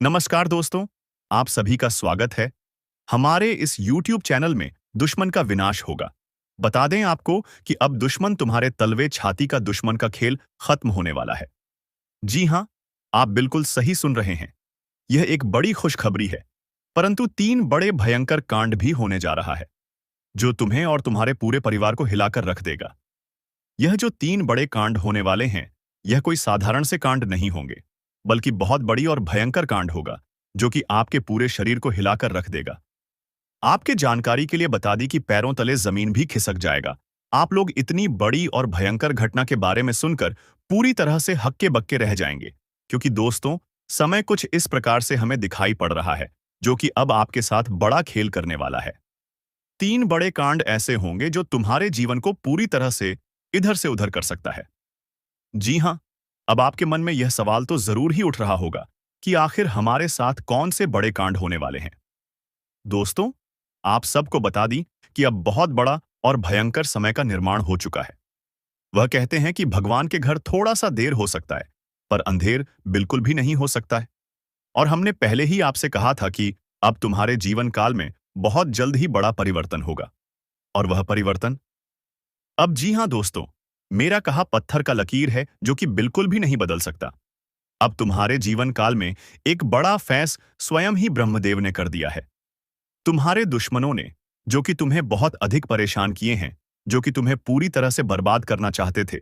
नमस्कार दोस्तों, आप सभी का स्वागत है। हमारे इस YouTube चैनल में दुश्मन का विनाश होगा। बता दें आपको कि अब दुश्मन तुम्हारे तलवे छाती का दुश्मन का खेल खत्म होने वाला है। जी हाँ, आप बिल्कुल सही सुन रहे हैं। यह एक बड़ी खुशखबरी है, परंतु 3 बड़े भयंकर कांड भी होने जा रहा है, जो तुम्हें और तुम्हारे पूरे परिवार को हिलाकर रख देगा। यह जो 3 बड़े कांड होने वाले हैं, यह कोई साधारण से कांड नहीं होंगे, बल्कि बहुत बड़ी और भयंकर कांड होगा, जो कि आपके पूरे शरीर को हिलाकर रख देगा। आपके जानकारी के लिए बता दी कि पैरों तले जमीन भी खिसक जाएगा। आप लोग इतनी बड़ी और भयंकर घटना के बारे में सुनकर पूरी तरह से हक्के बक्के रह जाएंगे, क्योंकि दोस्तों, समय कुछ इस प्रकार से हमें दिखाई पड़ रहा है, जो कि अब आपके साथ बड़ा खेल करने वाला है। 3 बड़े कांड ऐसे होंगे जो तुम्हारे जीवन को पूरी तरह से इधर से उधर कर सकता है। जी हाँ, अब आपके मन में यह सवाल तो जरूर ही उठ रहा होगा कि आखिर हमारे साथ कौन से बड़े कांड होने वाले हैं। दोस्तों, आप सबको बता दी कि अब बहुत बड़ा और भयंकर समय का निर्माण हो चुका है। वह कहते हैं कि भगवान के घर थोड़ा सा देर हो सकता है, पर अंधेर बिल्कुल भी नहीं हो सकता है। और हमने पहले ही आपसे कहा था कि अब तुम्हारे जीवन काल में बहुत जल्द ही बड़ा परिवर्तन होगा। और वह परिवर्तन अब जी हाँ दोस्तों, मेरा कहा पत्थर का लकीर है जो कि बिल्कुल भी नहीं बदल सकता। अब तुम्हारे जीवन काल में एक बड़ा फैस स्वयं ही ब्रह्मदेव ने कर दिया है। तुम्हारे दुश्मनों ने, जो कि तुम्हें बहुत अधिक परेशान किए हैं, जो कि तुम्हें पूरी तरह से बर्बाद करना चाहते थे,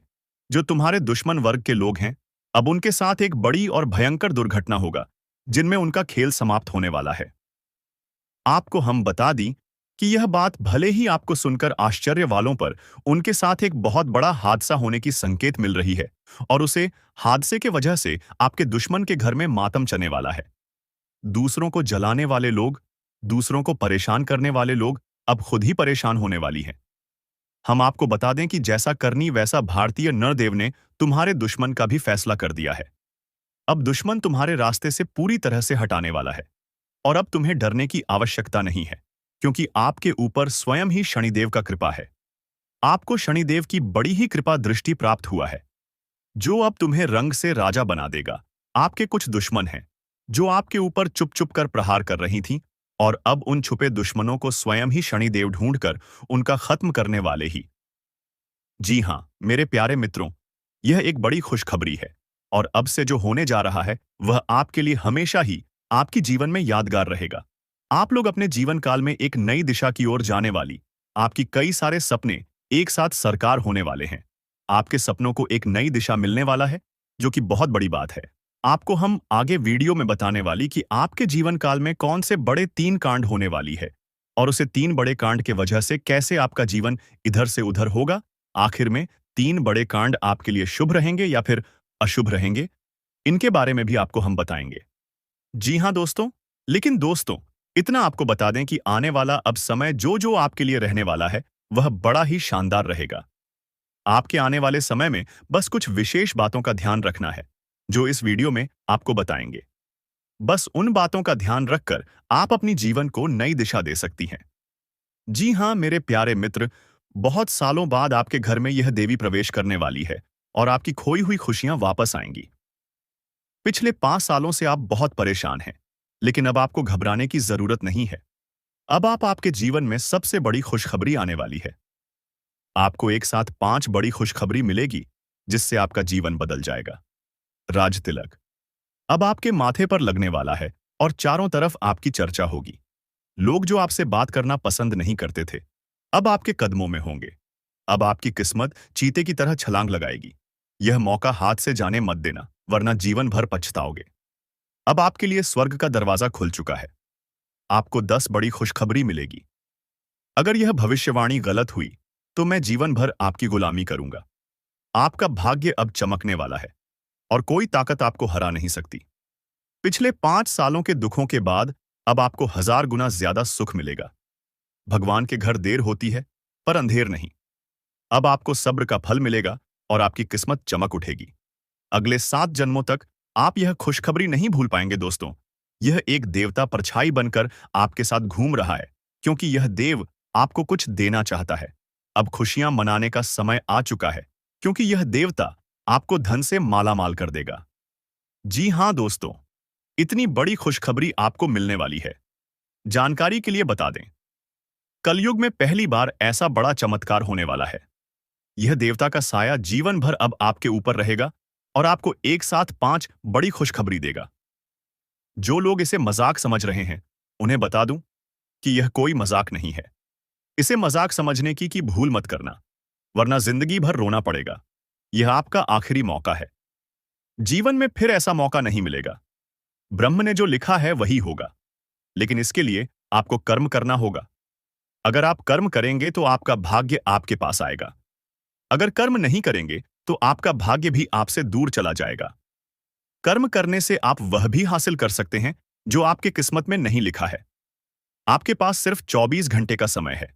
जो तुम्हारे दुश्मन वर्ग के लोग हैं, अब उनके साथ एक बड़ी और भयंकर दुर्घटना होगा, जिनमें उनका खेल समाप्त होने वाला है। आपको हम बता दी कि यह बात भले ही आपको सुनकर आश्चर्य वालों पर उनके साथ एक बहुत बड़ा हादसा होने की संकेत मिल रही है, और उसे हादसे के वजह से आपके दुश्मन के घर में मातम चने वाला है। दूसरों को जलाने वाले लोग, दूसरों को परेशान करने वाले लोग अब खुद ही परेशान होने वाली हैं। हम आपको बता दें कि जैसा करनी वैसा भारतीय नरदेव ने तुम्हारे दुश्मन का भी फैसला कर दिया है। अब दुश्मन तुम्हारे रास्ते से पूरी तरह से हटाने वाला है, और अब तुम्हें डरने की आवश्यकता नहीं है, क्योंकि आपके ऊपर स्वयं ही शनिदेव का कृपा है। आपको शनिदेव की बड़ी ही कृपा दृष्टि प्राप्त हुआ है, जो अब तुम्हें रंग से राजा बना देगा। आपके कुछ दुश्मन हैं, जो आपके ऊपर चुप चुप कर प्रहार कर रही थीं, और अब उन छुपे दुश्मनों को स्वयं ही शनिदेव ढूंढकर उनका खत्म करने वाले ही। जी हाँ, मेरे प्यारे मित्रों, यह एक बड़ी खुशखबरी है, और अब से जो होने जा रहा है, वह आपके लिए हमेशा ही आपकी जीवन में यादगार रहेगा। आप लोग अपने जीवन काल में एक नई दिशा की ओर जाने वाली, आपकी कई सारे सपने एक साथ साकार होने वाले हैं। आपके सपनों को एक नई दिशा मिलने वाला है, जो कि बहुत बड़ी बात है। आपको हम आगे वीडियो में बताने वाली कि आपके जीवन काल में कौन से बड़े 3 कांड होने वाली है, और उसे 3 बड़े कांड के वजह से कैसे आपका जीवन इधर से उधर होगा। आखिर में 3 बड़े कांड आपके लिए शुभ रहेंगे या फिर अशुभ रहेंगे, इनके बारे में भी आपको हम बताएंगे। जी हाँ दोस्तों, लेकिन दोस्तों, इतना आपको बता दें कि आने वाला अब समय जो जो आपके लिए रहने वाला है, वह बड़ा ही शानदार रहेगा। आपके आने वाले समय में बस कुछ विशेष बातों का ध्यान रखना है, जो इस वीडियो में आपको बताएंगे। बस उन बातों का ध्यान रखकर आप अपनी जीवन को नई दिशा दे सकती हैं। जी हाँ मेरे प्यारे मित्र, बहुत सालों बाद आपके घर में यह देवी प्रवेश करने वाली है, और आपकी खोई हुई खुशियां वापस आएंगी। पिछले 5 सालों से आप बहुत परेशान हैं, लेकिन अब आपको घबराने की जरूरत नहीं है। अब आपके जीवन में सबसे बड़ी खुशखबरी आने वाली है। आपको एक साथ 5 बड़ी खुशखबरी मिलेगी, जिससे आपका जीवन बदल जाएगा। राज तिलक अब आपके माथे पर लगने वाला है, और चारों तरफ आपकी चर्चा होगी। लोग जो आपसे बात करना पसंद नहीं करते थे, अब आपके कदमों में होंगे। अब आपकी किस्मत चीते की तरह छलांग लगाएगी। यह मौका हाथ से जाने मत देना, वरना जीवन भर पछताओगे। अब आपके लिए स्वर्ग का दरवाजा खुल चुका है। आपको 10 बड़ी खुशखबरी मिलेगी। अगर यह भविष्यवाणी गलत हुई, तो मैं जीवन भर आपकी गुलामी करूंगा। आपका भाग्य अब चमकने वाला है, और कोई ताकत आपको हरा नहीं सकती। पिछले 5 सालों के दुखों के बाद अब आपको 1000 गुना ज्यादा सुख मिलेगा। भगवान के घर देर होती है, पर अंधेर नहीं। अब आपको सब्र का फल मिलेगा, और आपकी किस्मत चमक उठेगी। अगले 7 जन्मों तक आप यह खुशखबरी नहीं भूल पाएंगे दोस्तों। यह एक देवता परछाई बनकर आपके साथ घूम रहा है, क्योंकि यह देव आपको कुछ देना चाहता है। अब खुशियां मनाने का समय आ चुका है, क्योंकि यह देवता आपको धन से मालामाल कर देगा। जी हाँ दोस्तों, इतनी बड़ी खुशखबरी आपको मिलने वाली है। जानकारी के लिए बता दें, कलयुग में पहली बार ऐसा बड़ा चमत्कार होने वाला है। यह देवता का साया जीवन भर अब आपके ऊपर रहेगा और आपको एक साथ 5 बड़ी खुशखबरी देगा। जो लोग इसे मजाक समझ रहे हैं, उन्हें बता दूं कि यह कोई मजाक नहीं है। इसे मजाक समझने की भूल मत करना, वरना जिंदगी भर रोना पड़ेगा। यह आपका आखिरी मौका है। जीवन में फिर ऐसा मौका नहीं मिलेगा। ब्रह्म ने जो लिखा है वही होगा, लेकिन इसके लिए आपको कर्म करना होगा। अगर आप कर्म करेंगे तो आपका भाग्य आपके पास आएगा। अगर कर्म नहीं करेंगे तो आपका भाग्य भी आपसे दूर चला जाएगा। कर्म करने से आप वह भी हासिल कर सकते हैं जो आपके किस्मत में नहीं लिखा है। आपके पास सिर्फ 24 घंटे का समय है।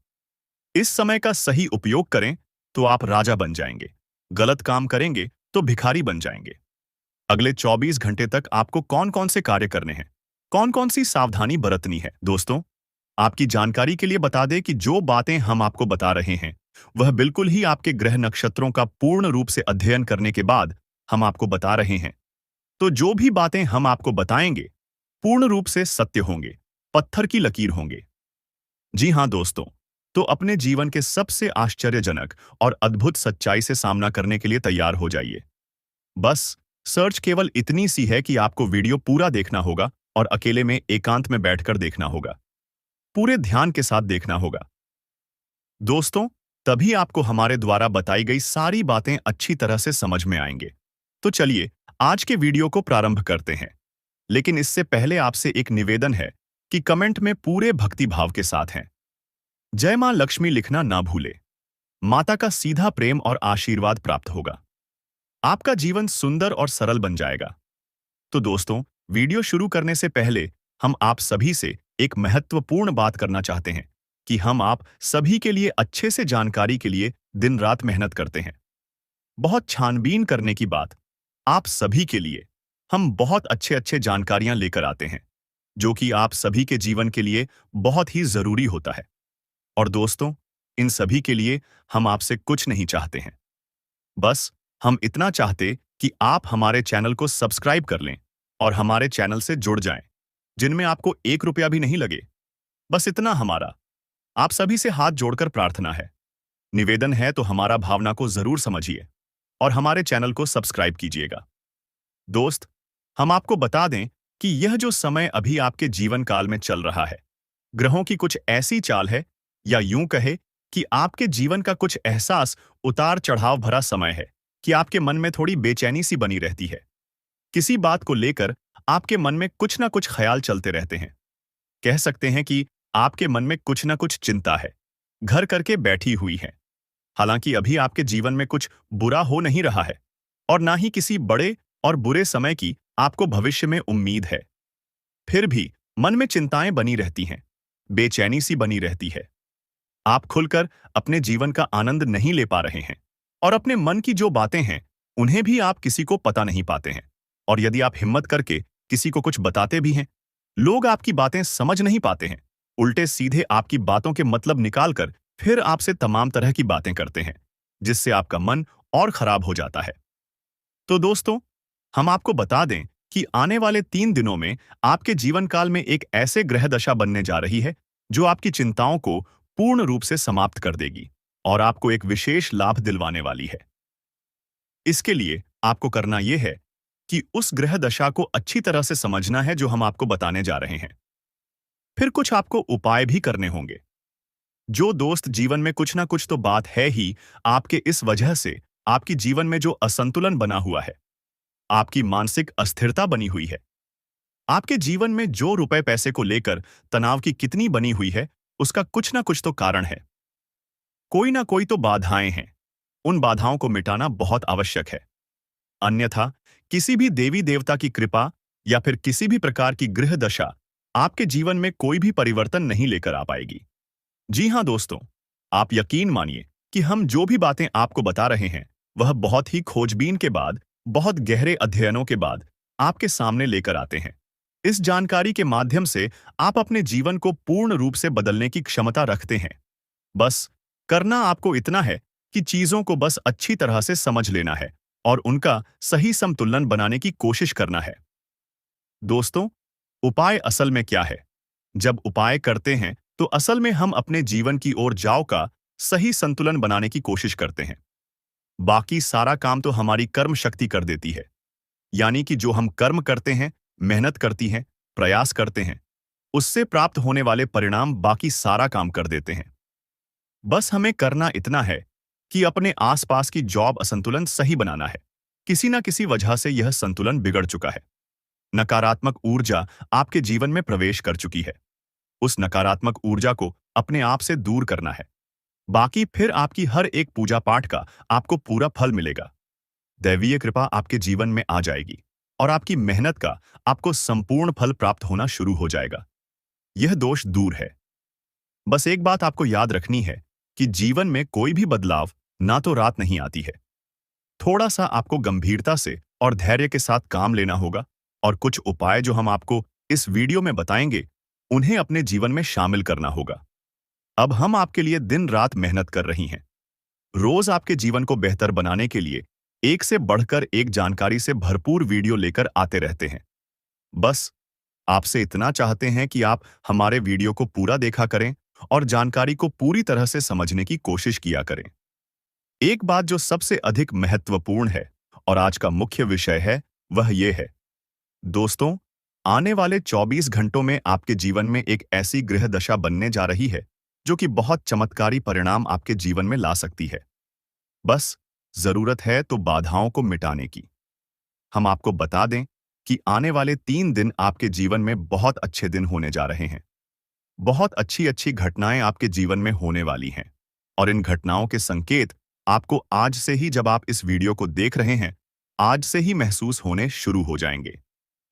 इस समय का सही उपयोग करें तो आप राजा बन जाएंगे। गलत काम करेंगे तो भिखारी बन जाएंगे। अगले 24 घंटे तक आपको कौन कौन से कार्य करने हैं, कौन कौन सी सावधानी बरतनी है। दोस्तों, आपकी जानकारी के लिए बता दें कि जो बातें हम आपको बता रहे हैं वह बिल्कुल ही आपके ग्रह नक्षत्रों का पूर्ण रूप से अध्ययन करने के बाद हम आपको बता रहे हैं। तो जो भी बातें हम आपको बताएंगे पूर्ण रूप से सत्य होंगे, पत्थर की लकीर होंगे। जी हां दोस्तों, तो अपने जीवन के सबसे आश्चर्यजनक और अद्भुत सच्चाई से सामना करने के लिए तैयार हो जाइए। बस सर्च केवल इतनी सी है कि आपको वीडियो पूरा देखना होगा और अकेले में एकांत में बैठकर देखना होगा। पूरे ध्यान के साथ देखना होगा। दोस्तों, तभी आपको हमारे द्वारा बताई गई सारी बातें अच्छी तरह से समझ में आएंगे। तो चलिए आज के वीडियो को प्रारंभ करते हैं। लेकिन इससे पहले आपसे एक निवेदन है कि कमेंट में पूरे भक्ति भाव के साथ हैं जय मां लक्ष्मी लिखना ना भूले। माता का सीधा प्रेम और आशीर्वाद प्राप्त होगा। आपका जीवन सुंदर और सरल बन जाएगा। तो दोस्तों, वीडियो शुरू करने से पहले हम आप सभी से एक महत्वपूर्ण बात करना चाहते हैं कि हम आप सभी के लिए अच्छे से जानकारी के लिए दिन रात मेहनत करते हैं। बहुत छानबीन करने की बात, आप सभी के लिए हम बहुत अच्छे जानकारियां लेकर आते हैं जो कि आप सभी के जीवन के लिए बहुत ही जरूरी होता है। और दोस्तों, इन सभी के लिए हम आपसे कुछ नहीं चाहते हैं। बस हम इतना चाहते कि आप हमारे चैनल को सब्सक्राइब कर लें और हमारे चैनल से जुड़ जाएं, जिनमें आपको 1 रुपया भी नहीं लगे। बस इतना हमारा आप सभी से हाथ जोड़कर प्रार्थना है, निवेदन है। तो हमारा भावना को जरूर समझिए और हमारे चैनल को सब्सक्राइब कीजिएगा। दोस्त, हम आपको बता दें कि यह जो समय अभी आपके जीवन काल में चल रहा है, ग्रहों की कुछ ऐसी चाल है, या यूं कहे कि आपके जीवन का कुछ एहसास उतार चढ़ाव भरा समय है कि आपके मन में थोड़ी बेचैनी सी बनी रहती है। किसी बात को लेकर आपके मन में कुछ ना कुछ ख्याल चलते रहते हैं। कह सकते हैं कि आपके मन में कुछ ना कुछ चिंता है, घर करके बैठी हुई है। हालांकि अभी आपके जीवन में कुछ बुरा हो नहीं रहा है और ना ही किसी बड़े और बुरे समय की आपको भविष्य में उम्मीद है। फिर भी मन में चिंताएं बनी रहती हैं, बेचैनी सी बनी रहती है। आप खुलकर अपने जीवन का आनंद नहीं ले पा रहे हैं और अपने मन की जो बातें हैं उन्हें भी आप किसी को पता नहीं पाते हैं। और यदि आप हिम्मत करके किसी को कुछ बताते भी हैं, लोग आपकी बातें समझ नहीं पाते हैं। उल्टे सीधे आपकी बातों के मतलब निकालकर फिर आपसे तमाम तरह की बातें करते हैं, जिससे आपका मन और खराब हो जाता है। तो दोस्तों, हम आपको बता दें कि आने वाले 3 दिनों में आपके जीवन काल में एक ऐसे ग्रह दशा बनने जा रही है जो आपकी चिंताओं को पूर्ण रूप से समाप्त कर देगी और आपको एक विशेष लाभ दिलवाने वाली है। इसके लिए आपको करना यह है कि उस ग्रह दशा को अच्छी तरह से समझना है जो हम आपको बताने जा रहे हैं। फिर कुछ आपको उपाय भी करने होंगे। जो दोस्त जीवन में कुछ ना कुछ तो बात है ही, आपके इस वजह से आपकी जीवन में जो असंतुलन बना हुआ है, आपकी मानसिक अस्थिरता बनी हुई है, आपके जीवन में जो रुपए पैसे को लेकर तनाव की कितनी बनी हुई है, उसका कुछ ना कुछ तो कारण है। कोई ना कोई तो बाधाएं हैं। उन बाधाओं को मिटाना बहुत आवश्यक है। अन्यथा किसी भी देवी देवता की कृपा या फिर किसी भी प्रकार की ग्रह दशा आपके जीवन में कोई भी परिवर्तन नहीं लेकर आ पाएगी। जी हां दोस्तों, आप यकीन मानिए कि हम जो भी बातें आपको बता रहे हैं वह बहुत ही खोजबीन के बाद, बहुत गहरे अध्ययनों के बाद आपके सामने लेकर आते हैं। इस जानकारी के माध्यम से आप अपने जीवन को पूर्ण रूप से बदलने की क्षमता रखते हैं। बस करना आपको इतना है कि चीजों को बस अच्छी तरह से समझ लेना है और उनका सही संतुलन बनाने की कोशिश करना है। दोस्तों, उपाय असल में क्या है? जब उपाय करते हैं तो असल में हम अपने जीवन की ओर जाओ का सही संतुलन बनाने की कोशिश करते हैं। बाकी सारा काम तो हमारी कर्म शक्ति कर देती है। यानी कि जो हम कर्म करते हैं, मेहनत करती हैं, प्रयास करते हैं, उससे प्राप्त होने वाले परिणाम बाकी सारा काम कर देते हैं। बस हमें करना इतना है कि अपने आसपास की जॉब असंतुलन सही बनाना है। किसी ना किसी वजह से यह संतुलन बिगड़ चुका है। नकारात्मक ऊर्जा आपके जीवन में प्रवेश कर चुकी है। उस नकारात्मक ऊर्जा को अपने आप से दूर करना है। बाकी फिर आपकी हर एक पूजा पाठ का आपको पूरा फल मिलेगा। दैवीय कृपा आपके जीवन में आ जाएगी और आपकी मेहनत का आपको संपूर्ण फल प्राप्त होना शुरू हो जाएगा। यह दोष दूर है। बस एक बात आपको याद रखनी है कि जीवन में कोई भी बदलाव ना तो रात नहीं आती है। थोड़ा सा आपको गंभीरता से और धैर्य के साथ काम लेना होगा और कुछ उपाय जो हम आपको इस वीडियो में बताएंगे, उन्हें अपने जीवन में शामिल करना होगा। अब हम आपके लिए दिन रात मेहनत कर रही हैं। रोज आपके जीवन को बेहतर बनाने के लिए एक से बढ़कर एक जानकारी से भरपूर वीडियो लेकर आते रहते हैं। बस आपसे इतना चाहते हैं कि आप हमारे वीडियो को पूरा देखा करें और जानकारी को पूरी तरह से समझने की कोशिश किया करें। एक बात जो सबसे अधिक महत्वपूर्ण है और आज का मुख्य विषय है, वह ये है। दोस्तों, आने वाले 24 घंटों में आपके जीवन में एक ऐसी ग्रह दशा बनने जा रही है जो कि बहुत चमत्कारी परिणाम आपके जीवन में ला सकती है। बस जरूरत है तो बाधाओं को मिटाने की। हम आपको बता दें कि आने वाले 3 दिन आपके जीवन में बहुत अच्छे दिन होने जा रहे हैं। बहुत अच्छी अच्छी घटनाएं आपके जीवन में होने वाली हैं और इन घटनाओं के संकेत आपको आज से ही, जब आप इस वीडियो को देख रहे हैं, आज से ही महसूस होने शुरू हो जाएंगे।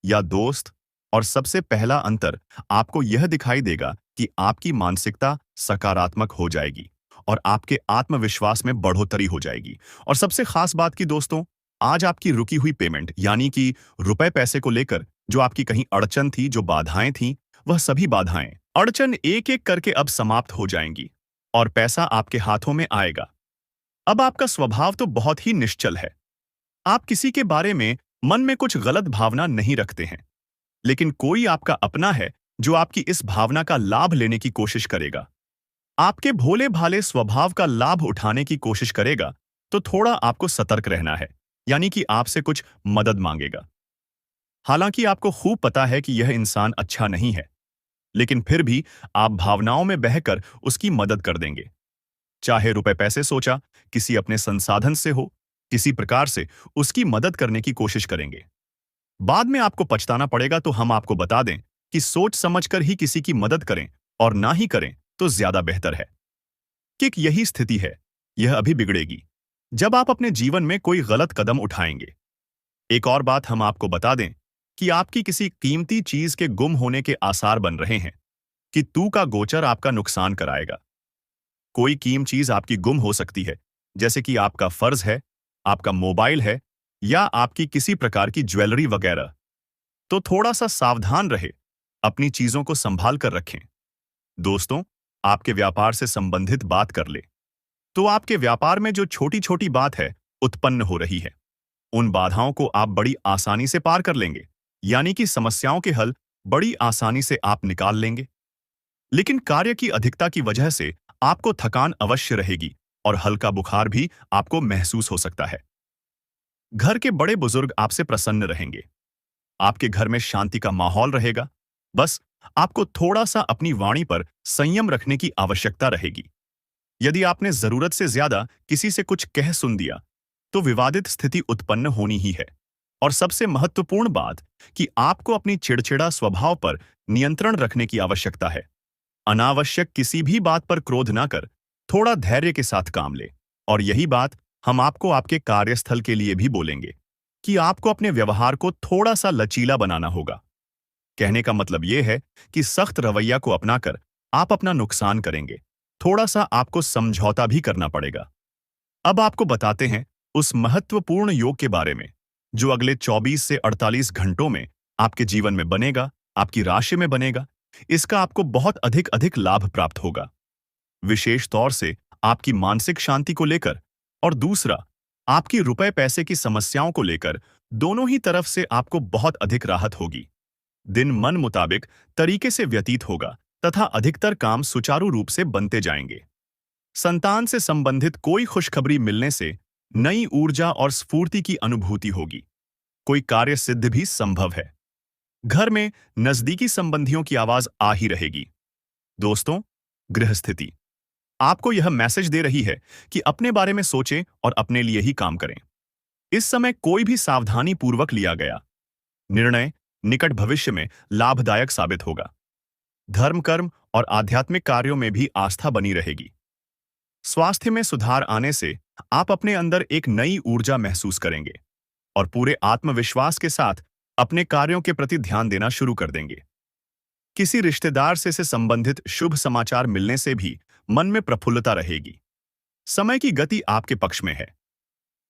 या दोस्त, और सबसे पहला अंतर आपको यह दिखाई देगा कि आपकी मानसिकता सकारात्मक हो जाएगी और आपके आत्मविश्वास में बढ़ोतरी हो जाएगी। और सबसे खास बात की दोस्तों, आज आपकी रुकी हुई पेमेंट यानी कि रुपए पैसे को लेकर जो आपकी कहीं अड़चन थी, जो बाधाएं थी, वह सभी बाधाएं, अड़चन एक एक करके अब समाप्त हो जाएंगी और पैसा आपके हाथों में आएगा। अब आपका स्वभाव तो बहुत ही निश्चल है। आप किसी के बारे में मन में कुछ गलत भावना नहीं रखते हैं, लेकिन कोई आपका अपना है जो आपकी इस भावना का लाभ लेने की कोशिश करेगा। आपके भोले भाले स्वभाव का लाभ उठाने की कोशिश करेगा, तो थोड़ा आपको सतर्क रहना है, यानी कि आपसे कुछ मदद मांगेगा। हालांकि आपको खूब पता है कि यह इंसान अच्छा नहीं है, लेकिन फिर भी आप भावनाओं में बहकर उसकी मदद कर देंगे। चाहे रुपए पैसे सोचा, किसी अपने संसाधन से हो, किसी प्रकार से उसकी मदद करने की कोशिश करेंगे। बाद में आपको पछताना पड़ेगा, तो हम आपको बता दें कि सोच समझकर ही किसी की मदद करें और ना ही करें तो ज्यादा बेहतर है। कि यही स्थिति है, यह अभी बिगड़ेगी जब आप अपने जीवन में कोई गलत कदम उठाएंगे। एक और बात हम आपको बता दें कि आपकी किसी कीमती चीज के गुम होने के आसार बन रहे हैं कि तू का गोचर आपका नुकसान कराएगा। कोई कीमती चीज आपकी गुम हो सकती है, जैसे कि आपका फर्ज है, आपका मोबाइल है या आपकी किसी प्रकार की ज्वेलरी वगैरह। तो थोड़ा सा सावधान रहे, अपनी चीजों को संभाल कर रखें। दोस्तों, आपके व्यापार से संबंधित बात कर ले तो आपके व्यापार में जो छोटी छोटी बात है उत्पन्न हो रही है, उन बाधाओं को आप बड़ी आसानी से पार कर लेंगे, यानी कि समस्याओं के हल बड़ी आसानी से आप निकाल लेंगे। लेकिन कार्य की अधिकता की वजह से आपको थकान अवश्य रहेगी और हल्का बुखार भी आपको महसूस हो सकता है। घर के बड़े बुजुर्ग आपसे प्रसन्न रहेंगे। आपके घर में शांति का माहौल रहेगा। बस आपको थोड़ा सा अपनी वाणी पर संयम रखने की आवश्यकता रहेगी। यदि आपने जरूरत से ज्यादा किसी से कुछ कह सुन दिया, तो विवादित स्थिति उत्पन्न होनी ही है। और सबसे महत्वपूर्ण बात कि आपको अपनी चिड़चिड़ा स्वभाव पर नियंत्रण रखने की आवश्यकता है। अनावश्यक किसी भी बात पर क्रोध ना कर, थोड़ा धैर्य के साथ काम ले। और यही बात हम आपको आपके कार्यस्थल के लिए भी बोलेंगे कि आपको अपने व्यवहार को थोड़ा सा लचीला बनाना होगा। कहने का मतलब यह है कि सख्त रवैया को अपनाकर आप अपना नुकसान करेंगे। थोड़ा सा आपको समझौता भी करना पड़ेगा। अब आपको बताते हैं उस महत्वपूर्ण योग के बारे में जो अगले 24 से 48 घंटों में आपके जीवन में बनेगा, आपकी राशि में बनेगा। इसका आपको बहुत अधिक अधिक लाभ प्राप्त होगा, विशेष तौर से आपकी मानसिक शांति को लेकर, और दूसरा आपकी रुपए पैसे की समस्याओं को लेकर। दोनों ही तरफ से आपको बहुत अधिक राहत होगी। दिन मन मुताबिक तरीके से व्यतीत होगा तथा अधिकतर काम सुचारू रूप से बनते जाएंगे। संतान से संबंधित कोई खुशखबरी मिलने से नई ऊर्जा और स्फूर्ति की अनुभूति होगी। कोई कार्य सिद्ध भी संभव है। घर में नजदीकी संबंधियों की आवाज आ ही रहेगी। दोस्तों, गृह स्थिति आपको यह मैसेज दे रही है कि अपने बारे में सोचें और अपने लिए ही काम करें। इस समय कोई भी सावधानी पूर्वक लिया गया निर्णय निकट भविष्य में लाभदायक साबित होगा। धर्म, कर्म और आध्यात्मिक कार्यों में भी आस्था बनी रहेगी। स्वास्थ्य में सुधार आने से आप अपने अंदर एक नई ऊर्जा महसूस करेंगे और पूरे आत्मविश्वास के साथ अपने कार्यों के प्रति ध्यान देना शुरू कर देंगे। किसी रिश्तेदार से संबंधित शुभ समाचार मिलने से भी मन में प्रफुल्लता रहेगी। समय की गति आपके पक्ष में है।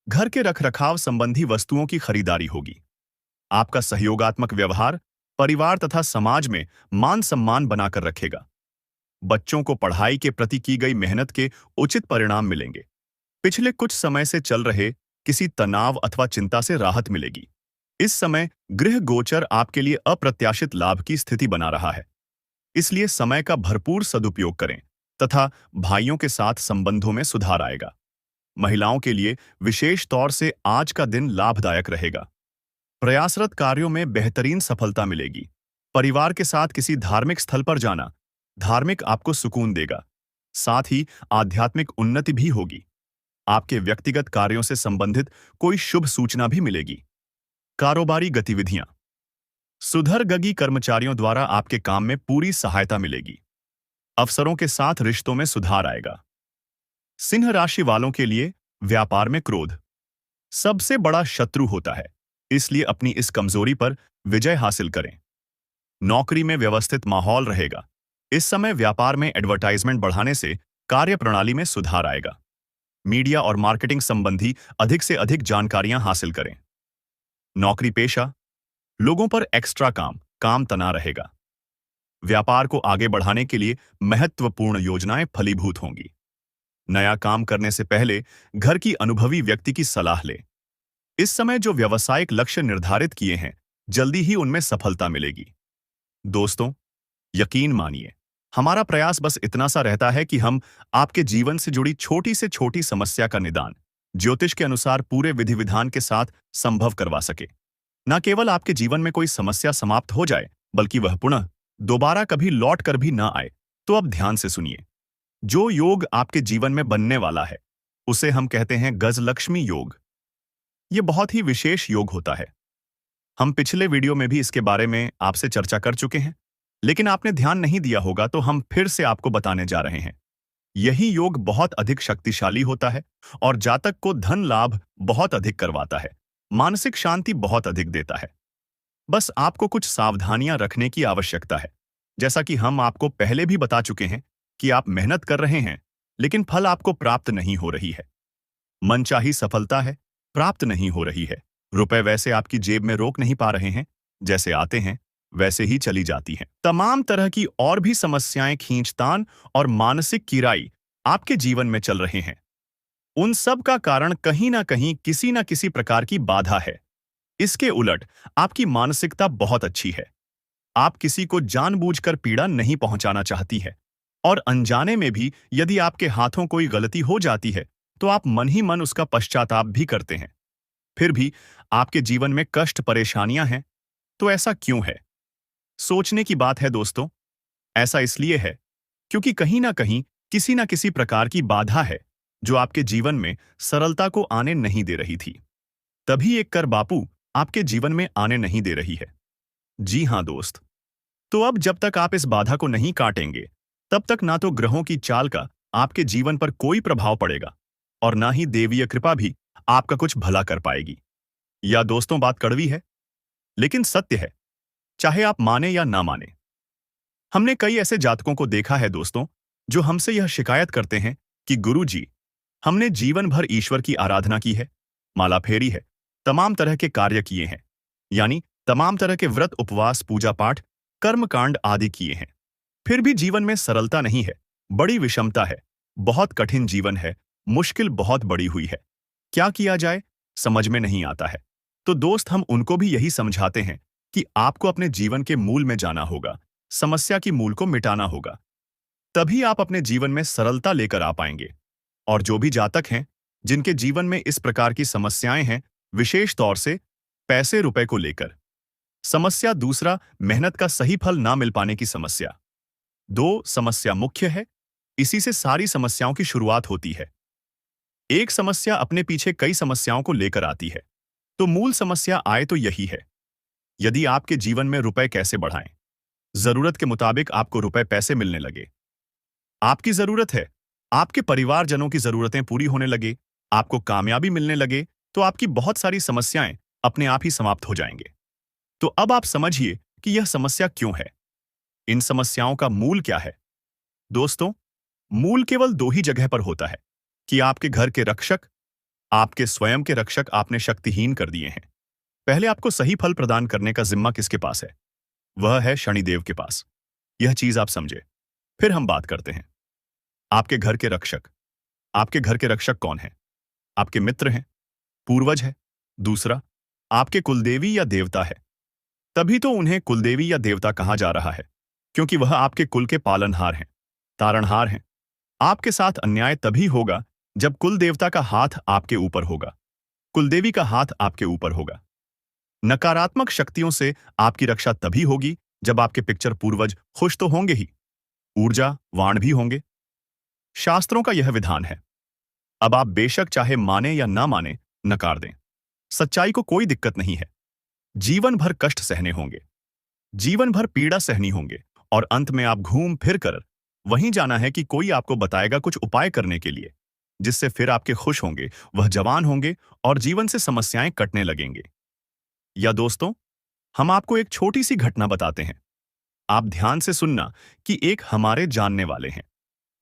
घर के रखरखाव संबंधी वस्तुओं की खरीदारी होगी। आपका सहयोगात्मक व्यवहार परिवार तथा समाज में मान सम्मान बनाकर रखेगा। बच्चों को पढ़ाई के प्रति की गई मेहनत के उचित परिणाम मिलेंगे। पिछले कुछ समय से चल रहे किसी तनाव अथवा चिंता से राहत मिलेगी। इस समय गृह गोचर आपके लिए अप्रत्याशित लाभ की स्थिति बना रहा है, इसलिए समय का भरपूर सदुपयोग करें तथा भाइयों के साथ संबंधों में सुधार आएगा। महिलाओं के लिए विशेष तौर से आज का दिन लाभदायक रहेगा। प्रयासरत कार्यों में बेहतरीन सफलता मिलेगी। परिवार के साथ किसी धार्मिक स्थल पर जाना धार्मिक आपको सुकून देगा। साथ ही आध्यात्मिक उन्नति भी होगी। आपके व्यक्तिगत कार्यों से संबंधित कोई शुभ सूचना भी मिलेगी। कारोबारी गतिविधियां सुधरगगी कर्मचारियों द्वारा आपके काम में पूरी सहायता मिलेगी। अफसरों के साथ रिश्तों में सुधार आएगा। सिंह राशि वालों के लिए व्यापार में क्रोध सबसे बड़ा शत्रु होता है, इसलिए अपनी इस कमजोरी पर विजय हासिल करें। नौकरी में व्यवस्थित माहौल रहेगा। इस समय व्यापार में एडवर्टाइजमेंट बढ़ाने से कार्यप्रणाली में सुधार आएगा। मीडिया और मार्केटिंग संबंधी अधिक से अधिक जानकारियां हासिल करें। नौकरी पेशा लोगों पर एक्स्ट्रा काम तना रहेगा। व्यापार को आगे बढ़ाने के लिए महत्वपूर्ण योजनाएं फलीभूत होंगी। नया काम करने से पहले घर की अनुभवी व्यक्ति की सलाह लें। इस समय जो व्यावसायिक लक्ष्य निर्धारित किए हैं, जल्दी ही उनमें सफलता मिलेगी। दोस्तों, यकीन मानिए, हमारा प्रयास बस इतना सा रहता है कि हम आपके जीवन से जुड़ी छोटी से छोटी समस्या का निदान ज्योतिष के अनुसार पूरे विधि विधान के साथ संभव करवा सके। न केवल आपके जीवन में कोई समस्या समाप्त हो जाए, बल्कि वह पुनः दोबारा कभी लौट कर भी ना आए। तो अब ध्यान से सुनिए। जो योग आपके जीवन में बनने वाला है, उसे हम कहते हैं गजलक्ष्मी योग। यह बहुत ही विशेष योग होता है। हम पिछले वीडियो में भी इसके बारे में आपसे चर्चा कर चुके हैं, लेकिन आपने ध्यान नहीं दिया होगा, तो हम फिर से आपको बताने जा रहे हैं। यही योग बहुत अधिक शक्तिशाली होता है और जातक को धन लाभ बहुत अधिक करवाता है, मानसिक शांति बहुत अधिक देता है। बस आपको कुछ सावधानियां रखने की आवश्यकता है। जैसा कि हम आपको पहले भी बता चुके हैं कि आप मेहनत कर रहे हैं, लेकिन फल आपको प्राप्त नहीं हो रही है। मनचाही सफलता है, प्राप्त नहीं हो रही है। रुपए वैसे आपकी जेब में रोक नहीं पा रहे हैं, जैसे आते हैं वैसे ही चली जाती हैं। तमाम तरह की और भी समस्याएं, खींचतान और मानसिक किराई आपके जीवन में चल रहे हैं। उन सब का कारण कहीं ना कहीं किसी ना किसी प्रकार की बाधा है। इसके उलट आपकी मानसिकता बहुत अच्छी है। आप किसी को जानबूझकर पीड़ा नहीं पहुंचाना चाहती है, और अनजाने में भी यदि आपके हाथों कोई गलती हो जाती है, तो आप मन ही मन उसका पश्चाताप भी करते हैं। फिर भी आपके जीवन में कष्ट परेशानियां हैं। तो ऐसा क्यों है? सोचने की बात है दोस्तों। ऐसा इसलिए है क्योंकि कहीं ना कहीं किसी ना किसी प्रकार की बाधा है जो आपके जीवन में सरलता को आने नहीं दे रही थी। तभी एक कर बापू आपके जीवन में आने नहीं दे रही है। जी हां दोस्त। तो अब जब तक आप इस बाधा को नहीं काटेंगे, तब तक ना तो ग्रहों की चाल का आपके जीवन पर कोई प्रभाव पड़ेगा और ना ही देवीय कृपा भी आपका कुछ भला कर पाएगी। या दोस्तों, बात कड़वी है, लेकिन सत्य है, चाहे आप माने या ना माने। हमने कई ऐसे जातकों को देखा है दोस्तों, जो हमसे यह शिकायत करते हैं कि गुरु जी, हमने जीवन भर ईश्वर की आराधना की है, माला फेरी है, तमाम तरह के कार्य किए हैं, यानी तमाम तरह के व्रत, उपवास, पूजा पाठ, कर्मकांड आदि किए हैं, फिर भी जीवन में सरलता नहीं है, बड़ी विषमता है, बहुत कठिन जीवन है, मुश्किल बहुत बड़ी हुई है। क्या किया जाए समझ में नहीं आता है। तो दोस्त, हम उनको भी यही समझाते हैं कि आपको अपने जीवन के मूल में जाना होगा, समस्या की मूल को मिटाना होगा। तभी आप अपने जीवन में सरलता लेकर आ पाएंगे। और जो भी जातक हैं, जिनके जीवन में इस प्रकार की समस्याएं हैं, विशेष तौर से पैसे रुपए को लेकर समस्या, दूसरा मेहनत का सही फल ना मिल पाने की समस्या, दो समस्या मुख्य है, इसी से सारी समस्याओं की शुरुआत होती है। एक समस्या अपने पीछे कई समस्याओं को लेकर आती है, तो मूल समस्या आए तो यही है। यदि आपके जीवन में रुपए कैसे बढ़ाएं, जरूरत के मुताबिक आपको रुपए पैसे मिलने लगे, आपकी जरूरत है, आपके परिवारजनों की जरूरतें पूरी होने लगे, आपको कामयाबी मिलने लगे, तो आपकी बहुत सारी समस्याएं अपने आप ही समाप्त हो जाएंगे। तो अब आप समझिए कि यह समस्या क्यों है, इन समस्याओं का मूल क्या है। दोस्तों, मूल केवल दो ही जगह पर होता है कि आपके घर के रक्षक, आपके स्वयं के रक्षक आपने शक्तिहीन कर दिए हैं। पहले आपको सही फल प्रदान करने का जिम्मा किसके पास है? वह है शनिदेव के पास। यह चीज आप समझे, फिर हम बात करते हैं। आपके घर के रक्षक, आपके घर के रक्षक कौन है? आपके मित्र हैं, पूर्वज है, दूसरा आपके कुलदेवी या देवता है। तभी तो उन्हें कुलदेवी या देवता कहा जा रहा है, क्योंकि वह आपके कुल के पालनहार हैं, तारणहार हैं। आपके साथ अन्याय तभी होगा जब कुल देवता का हाथ आपके ऊपर होगा, कुलदेवी का हाथ आपके ऊपर होगा। नकारात्मक शक्तियों से आपकी रक्षा तभी होगी जब आपके पिक्चर पूर्वज खुश तो होंगे ही, ऊर्जावान भी होंगे। शास्त्रों का यह विधान है। अब आप बेशक चाहे माने या ना माने, नकार दें, सच्चाई को कोई दिक्कत नहीं है। जीवन भर कष्ट सहने होंगे, जीवन भर पीड़ा सहनी होंगे, और अंत में आप घूम फिर कर वहीं जाना है कि कोई आपको बताएगा कुछ उपाय करने के लिए, जिससे फिर आपके खुश होंगे, वह जवान होंगे और जीवन से समस्याएं कटने लगेंगे। या दोस्तों, हम आपको एक छोटी सी घटना बताते हैं। आप ध्यान से सुनना कि एक हमारे जानने वाले हैं।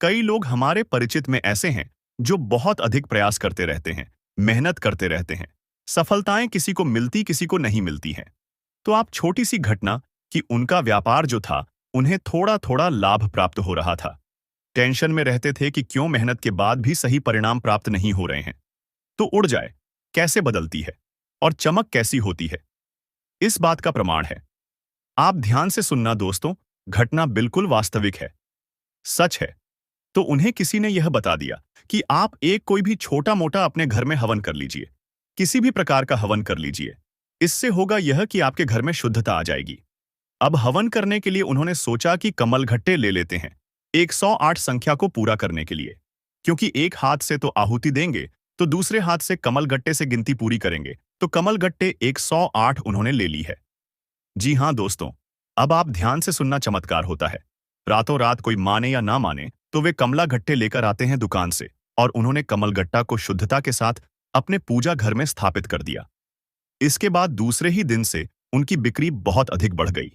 कई लोग हमारे परिचित में ऐसे हैं जो बहुत अधिक प्रयास करते रहते हैं, मेहनत करते रहते हैं, सफलताएं किसी को मिलती किसी को नहीं मिलती हैं। तो आप छोटी सी घटना कि उनका व्यापार जो था, उन्हें थोड़ा थोड़ा लाभ प्राप्त हो रहा था, टेंशन में रहते थे कि क्यों मेहनत के बाद भी सही परिणाम प्राप्त नहीं हो रहे हैं। तो उड़ जाए कैसे बदलती है और चमक कैसी होती है, इस बात का प्रमाण है। आप ध्यान से सुनना दोस्तों, घटना बिल्कुल वास्तविक है, सच है। तो उन्हें किसी ने यह बता दिया कि आप एक कोई भी छोटा मोटा अपने घर में हवन कर लीजिए, किसी भी प्रकार का हवन कर लीजिए। इससे होगा यह कि आपके घर में शुद्धता आ जाएगी। अब हवन करने के लिए उन्होंने सोचा कि कमलघट्टे ले लेते हैं 108 संख्या को पूरा करने के लिए, क्योंकि एक हाथ से तो आहुति देंगे तो दूसरे हाथ से कमलगट्टे से गिनती पूरी करेंगे, तो कमलगट्टे 108 उन्होंने ले ली है। जी हां दोस्तों, अब आप ध्यान से सुनना, चमत्कार होता है। रातों रात, कोई माने या ना माने, तो वे कमला गट्टे लेकर आते हैं दुकान से, और उन्होंने कमलगट्टा को शुद्धता के साथ अपने पूजा घर में स्थापित कर दिया। इसके बाद दूसरे ही दिन से उनकी बिक्री बहुत अधिक बढ़ गई।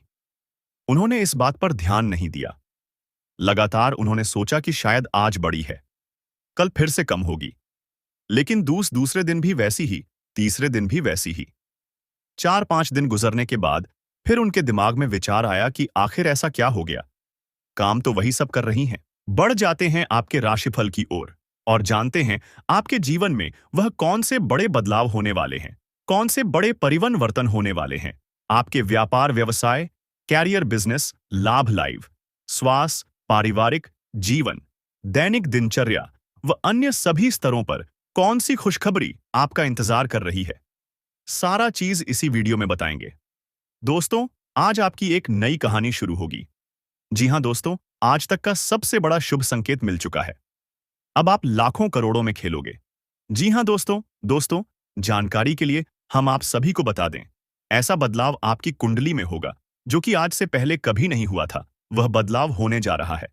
उन्होंने इस बात पर ध्यान नहीं दिया। लगातार उन्होंने सोचा कि शायद आज बढ़ी है, कल फिर से कम होगी, लेकिन दूसरे दिन भी वैसी ही, तीसरे दिन भी वैसी ही। 4-5 दिन गुजरने के बाद फिर उनके दिमाग में विचार आया कि आखिर ऐसा क्या हो गया, काम तो वही सब कर रही हैं। बढ़ जाते हैं आपके राशिफल की ओर और जानते हैं आपके जीवन में वह कौन से बड़े बदलाव होने वाले हैं, कौन से बड़े परिवर्तन होने वाले हैं। आपके व्यापार व्यवसाय, कैरियर, बिजनेस, लाभ, लाइव, स्वास्थ्य, पारिवारिक जीवन, दैनिक दिनचर्या व अन्य सभी स्तरों पर कौन सी खुशखबरी आपका इंतजार कर रही है, सारा चीज इसी वीडियो में बताएंगे। दोस्तों, आज आपकी एक नई कहानी शुरू होगी। जी हां दोस्तों, आज तक का सबसे बड़ा शुभ संकेत मिल चुका है। अब आप लाखों करोड़ों में खेलोगे। जी हां दोस्तों, जानकारी के लिए हम आप सभी को बता दें, ऐसा बदलाव आपकी कुंडली में होगा जो कि आज से पहले कभी नहीं हुआ था। वह बदलाव होने जा रहा है।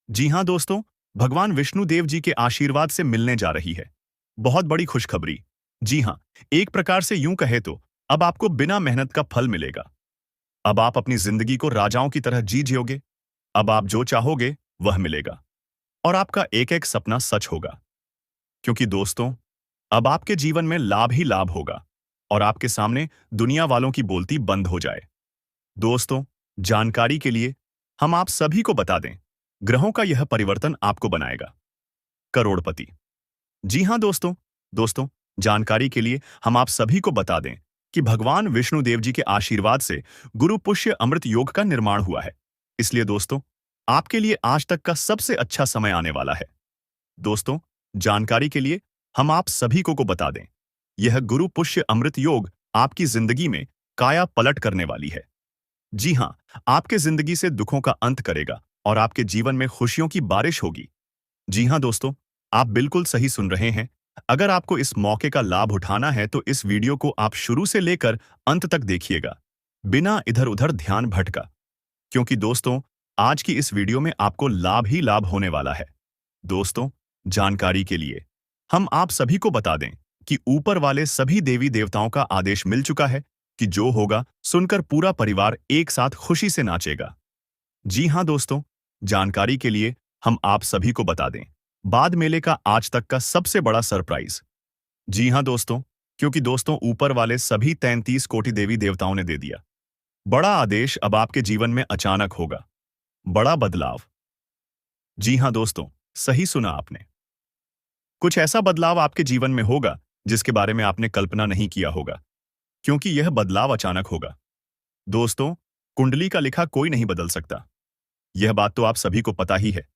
जी हां दोस्तों, भगवान विष्णु देव जी के आशीर्वाद से मिलने जा रही है बहुत बड़ी खुशखबरी। जी हां, एक प्रकार से यूं कहे तो अब आपको बिना मेहनत का फल मिलेगा। अब आप अपनी जिंदगी को राजाओं की तरह जी जियोगे। अब आप जो चाहोगे वह मिलेगा और आपका एक एक सपना सच होगा। क्योंकि दोस्तों, अब आपके जीवन में लाभ ही लाभ होगा और आपके सामने दुनिया वालों की बोलती बंद हो जाए। दोस्तों, जानकारी के लिए हम आप सभी को बता दें, ग्रहों का यह परिवर्तन आपको बनाएगा करोड़पति। जी हां दोस्तों, जानकारी के लिए हम आप सभी को बता दें, कि भगवान विष्णु देव जी के आशीर्वाद से गुरु पुष्य अमृत योग का निर्माण हुआ है। इसलिए दोस्तों, आपके लिए आज तक का सबसे अच्छा समय आने वाला है। दोस्तों, जानकारी के लिए हम आप सभी को बता दें, यह गुरु पुष्य अमृत योग आपकी जिंदगी में काया पलट करने वाली है। जी हाँ, आपके जिंदगी से दुखों का अंत करेगा और आपके जीवन में खुशियों की बारिश होगी। जी हाँ दोस्तों, आप बिल्कुल सही सुन रहे हैं। अगर आपको इस मौके का लाभ उठाना है तो इस वीडियो को आप शुरू से लेकर अंत तक देखिएगा, बिना इधर-उधर ध्यान भटका। क्योंकि दोस्तों, आज की इस वीडियो में आपको लाभ ही लाभ होने वाला है। दोस्तों, जानकारी के लिए हम आप सभी को बता दें कि ऊपर वाले सभी देवी देवताओं का आदेश मिल चुका है कि जो होगा सुनकर पूरा परिवार एक साथ खुशी से नाचेगा। जी हाँ दोस्तों, जानकारी के लिए हम आप सभी को बता दें, बाद मेले का आज तक का सबसे बड़ा सरप्राइज। जी हाँ दोस्तों, क्योंकि दोस्तों ऊपर वाले सभी 33 कोटि देवी देवताओं ने दे दिया बड़ा आदेश। अब आपके जीवन में अचानक होगा बड़ा बदलाव। जी हाँ दोस्तों, सही सुना आपने। कुछ ऐसा बदलाव आपके जीवन में होगा जिसके बारे में आपने कल्पना नहीं किया होगा, क्योंकि यह बदलाव अचानक होगा। दोस्तों, कुंडली का लिखा कोई नहीं बदल सकता, यह बात तो आप सभी को पता ही है।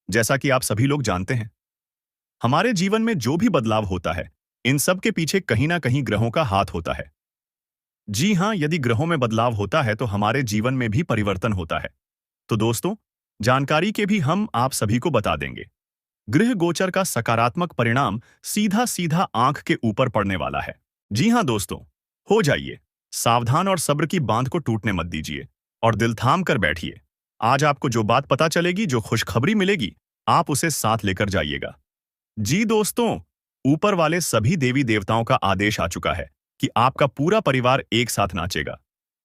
जैसा कि आप सभी लोग जानते हैं, हमारे जीवन में जो भी बदलाव होता है, इन सब के पीछे कहीं ना कहीं ग्रहों का हाथ होता है। जी हाँ, यदि ग्रहों में बदलाव होता है तो हमारे जीवन में भी परिवर्तन होता है। तो दोस्तों, जानकारी के भी हम आप सभी को बता देंगे। गृह गोचर का सकारात्मक परिणाम सीधा सीधा आंख के ऊपर पड़ने वाला है। जी हाँ दोस्तों, हो जाइए सावधान और सब्र की बांध को टूटने मत दीजिए और दिल थाम कर बैठिए। आज आपको जो बात पता चलेगी, जो खुशखबरी मिलेगी, आप उसे साथ लेकर जाइएगा। जी दोस्तों, ऊपर वाले सभी देवी देवताओं का आदेश आ चुका है कि आपका पूरा परिवार एक साथ नाचेगा।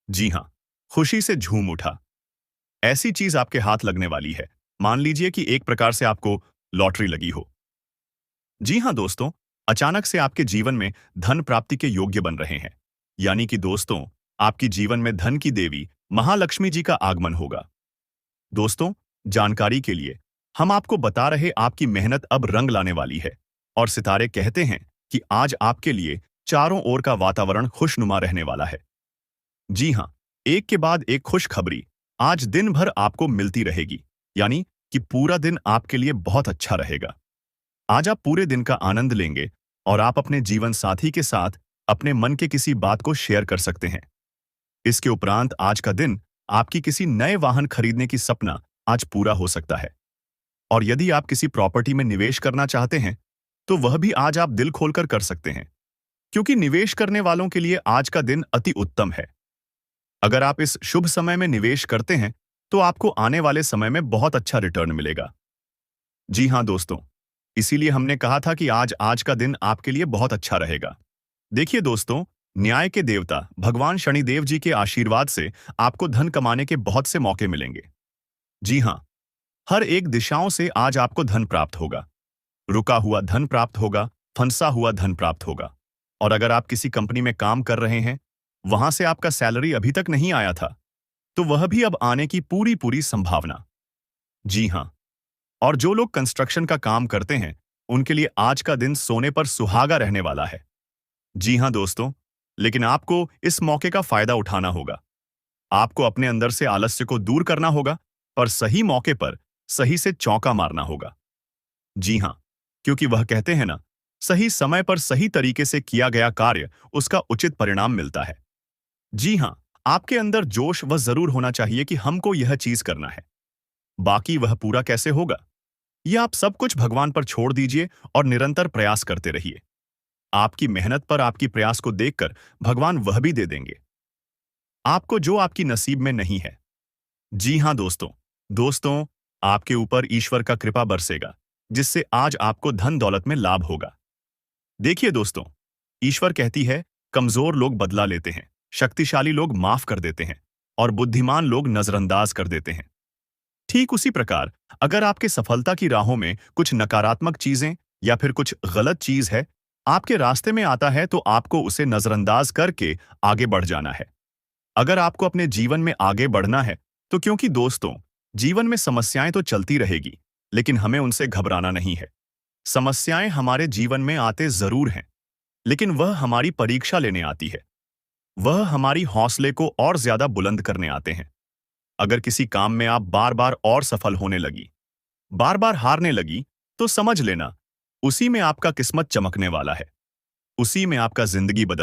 जी हाँ, खुशी से झूम उठा। ऐसी चीज आपके हाथ लगने वाली है, मान लीजिए कि एक प्रकार से आपको लॉटरी लगी हो। जी हाँ दोस्तों, अचानक से आपके जीवन में धन प्राप्ति के योग्य बन रहे हैं। यानी कि दोस्तों, आपकी जीवन में धन की देवी महालक्ष्मी जी का आगमन होगा। दोस्तों, जानकारी के लिए हम आपको बता रहे, आपकी मेहनत अब रंग लाने वाली है और सितारे कहते हैं कि आज आपके लिए चारों ओर का वातावरण खुशनुमा रहने वाला है। जी हाँ, एक के बाद एक खुशखबरी आज दिन भर आपको मिलती रहेगी, यानी कि पूरा दिन आपके लिए बहुत अच्छा रहेगा। आज आप पूरे दिन का आनंद लेंगे और आप अपने जीवन साथी के साथ अपने मन के किसी बात को शेयर कर सकते हैं। इसके उपरांत आज का दिन आपकी किसी नए वाहन खरीदने की सपना आज पूरा हो सकता है। और यदि आप किसी प्रॉपर्टी में निवेश करना चाहते हैं, तो वह भी आज आप दिल खोलकर कर सकते हैं, क्योंकि निवेश करने वालों के लिए आज का दिन अति उत्तम है। अगर आप इस शुभ समय में निवेश करते हैं, तो आपको आने वाले समय में बहुत अच्छा रिटर्न मिलेगा। जी हाँ दोस्तों, इसीलिए हमने कहा था कि आज का दिन आपके लिए बहुत अच्छा रहेगा। देखिए दोस्तों, न्याय के देवता भगवान शनिदेव जी के आशीर्वाद से आपको धन कमाने के बहुत से मौके मिलेंगे। जी हाँ, हर एक दिशाओं से आज आपको धन प्राप्त होगा। रुका हुआ धन प्राप्त होगा, फंसा हुआ धन प्राप्त होगा। और अगर आप किसी कंपनी में काम कर रहे हैं, वहां से आपका सैलरी अभी तक नहीं आया था, तो वह भी अब आने की पूरी पूरी संभावना। जी हाँ, और जो लोग कंस्ट्रक्शन का काम करते हैं, उनके लिए आज का दिन सोने पर सुहागा रहने वाला है। जी हाँ दोस्तों, लेकिन आपको इस मौके का फायदा उठाना होगा। आपको अपने अंदर से आलस्य को दूर करना होगा और सही मौके पर सही से चौका मारना होगा। जी हाँ, क्योंकि वह कहते हैं ना, सही समय पर सही तरीके से किया गया कार्य उसका उचित परिणाम मिलता है। जी हाँ, आपके अंदर जोश वह जरूर होना चाहिए कि हमको यह चीज करना है। बाकी वह पूरा कैसे होगा, यह आप सब कुछ भगवान पर छोड़ दीजिए और निरंतर प्रयास करते रहिए। आपकी मेहनत पर आपकी प्रयास को देखकर भगवान वह भी दे देंगे आपको जो आपकी नसीब में नहीं है। जी हाँ दोस्तों, आपके ऊपर ईश्वर का कृपा बरसेगा, जिससे आज आपको धन दौलत में लाभ होगा। देखिए दोस्तों, ईश्वर कहती है, कमजोर लोग बदला लेते हैं, शक्तिशाली लोग माफ कर देते हैं और बुद्धिमान लोग नजरअंदाज कर देते हैं। ठीक उसी प्रकार, अगर आपके सफलता की राहों में कुछ नकारात्मक चीजें या फिर कुछ गलत चीज है आपके रास्ते में आता है, तो आपको उसे नजरअंदाज करके आगे बढ़ जाना है। अगर आपको अपने जीवन में आगे बढ़ना है, तो क्योंकि दोस्तों, जीवन में समस्याएं तो चलती रहेगी, लेकिन हमें उनसे घबराना नहीं है। समस्याएं हमारे जीवन में आते जरूर हैं, लेकिन वह हमारी परीक्षा लेने आती है। वह हमारी हौसले को और ज्यादा बुलंद करने आते हैं। अगर किसी काम में आप बार बार और सफल होने लगी, बार बार हारने लगी, तो समझ लेना, उसी में आपका किस्मत चमकने वाला है। उसी में आपका जिंदगी बदल